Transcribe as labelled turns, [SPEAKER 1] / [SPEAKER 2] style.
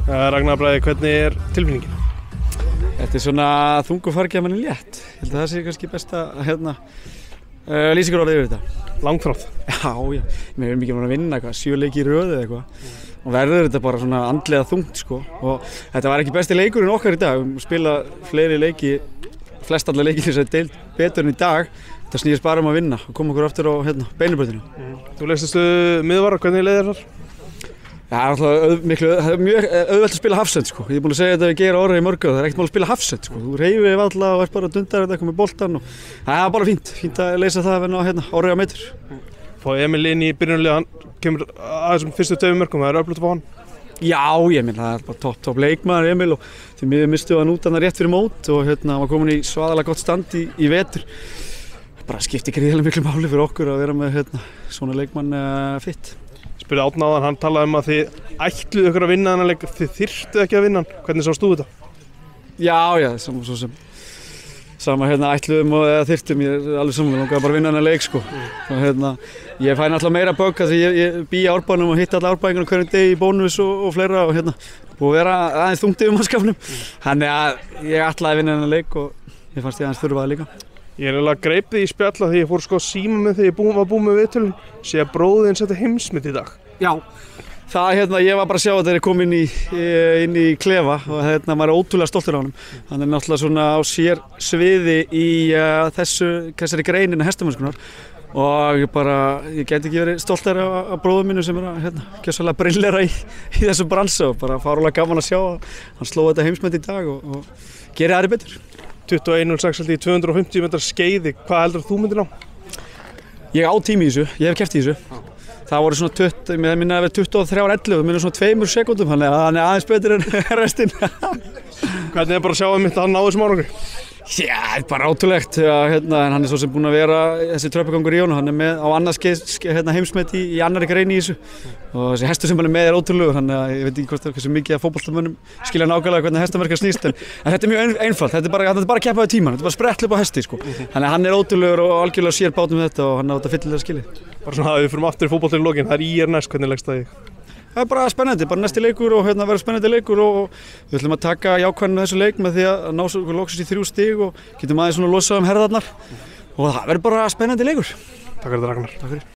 [SPEAKER 1] Ragnar Bragi, hvernig tilfinningin?
[SPEAKER 2] Þetta svona þungu fargi að manni létt. Ég held að það sé kannski besta lýsingarorðið yfir þetta.
[SPEAKER 1] Langþráð?
[SPEAKER 2] Já. Við erum ekki að vinna 7 leiki í röð eða eitthvað. Og verður þetta bara svona andlega þungt sko. Og þetta var ekki besti leikurinn okkar í dag. Við spila fleiri leiki, flestallar leiki þess að deild betur en í dag. Það snýðist bara að vinna og koma okkur aftur á beinubrautina.
[SPEAKER 1] Þú leist stöðu miðvara, hvernig leiðir þar?
[SPEAKER 2] Það er mjög auðvelt að spila hafsend sko. Ég er búinn að segja þetta við Geir Orri í mörgu, það er ekkert mál að spila hafsend sko. Þú hreyfir valla og ert bara að dundar eitthvað með boltan og það er bara fínt að leysa það að vera Orri á metur.
[SPEAKER 1] Fá Emil inn í byrjunarliðið, hann kemur að þessum fyrstu 2 mörkum, það er öflugt að fá hann?
[SPEAKER 2] Já, ég meina það er bara topp leikmaður Emil og því miður mistu hann út hann rétt fyrir mót og hann var komin í svaðalega gott stand í vetur. Bara skiptir gríðarlega miklu máli fyrir okkur að vera með svona leikmann fitt.
[SPEAKER 1] Spurði Árna áðan, hann talaði að þið ætluðu ykkur að vinna þennan leik, þið þyrftu ekki að vinna hann. Hvernig sást þú þetta?
[SPEAKER 2] Já, svo sem sama ætluðum og þyrftum, ég er alveg saman, langaði bara að vinna þennan leik sko. Ég fæ náttúrulega meira bögg því ég bý í Árbænum og hitti alla Árbæingarna hverjum degi í bónus og fleira og búið að vera aðeins þungt yfir mannskapnum. Þannig að ég ætlaði að vinna þennan leik og ég fannst ég aðeins þurfa það líka.
[SPEAKER 1] Ég er eiginlega greipið í spjalla því ég fór sko að síma með þegar ég var búinn með viðtölun, sé að bróðin setti heimsmet í dag.
[SPEAKER 2] Já, það ég var bara að sjá að þeir kom inn í klefa og maður er ótrúlega stoltur á honum. Hann er náttúrulega svona á sér sviði í þessari greinin hestamennskunnar og ég gæti ekki verið stoltar af bróðum mínu sem er að gjössalega brillera í þessu bransa og bara fárlega gaman að sjá að hann sló þetta heimsmet í dag og gerir aðri betur.
[SPEAKER 1] 21.06 held í 250 metrar skeiði, hvað heldur þú myndir ná?
[SPEAKER 2] Ég á tími í þessu, ég hef keppt í þessu. Það voru svona 23.11, minnum svona 2 sekúndum, þannig að hann er aðeins betur en restinn.
[SPEAKER 1] Hvernig er bara að sjá að hann náði þessum árangri?
[SPEAKER 2] Já, það er bara ótrúlegt, en hann er svo sem búinn að vera þessi tröppugangur í honum, hann er með á annars heimsmet í annarri greini í þessu og þessi hestur sem hann er með er ótrúlegur, þannig að ég veit ekki hversu mikið að fótboltamönnum skilja nákvæmlega hvernig hestamerka snýst, en þetta er mjög einfalt, þetta er bara að keppa við tímann, þetta er bara sprettlu upp á hesti sko. Þannig að hann er ótrúlegur og algjörlega sér bátum með þetta og hann á þetta fyllilega skilið. Bara
[SPEAKER 1] svona að við fyrir aftur í fótboltinn í lokin, það er IR næst, hvernig leggst það í?
[SPEAKER 2] Það er bara spennandi, bara næsti leikur og verður spennandi leikur og við ætlum að taka jákvæðinu með þessu leik með því að ná svo loksins í 3 stig og getum aðeins svona losað herðarnar og það verður bara spennandi leikur.
[SPEAKER 1] Takk fyrir þetta Ragnar.
[SPEAKER 2] Takk fyrir.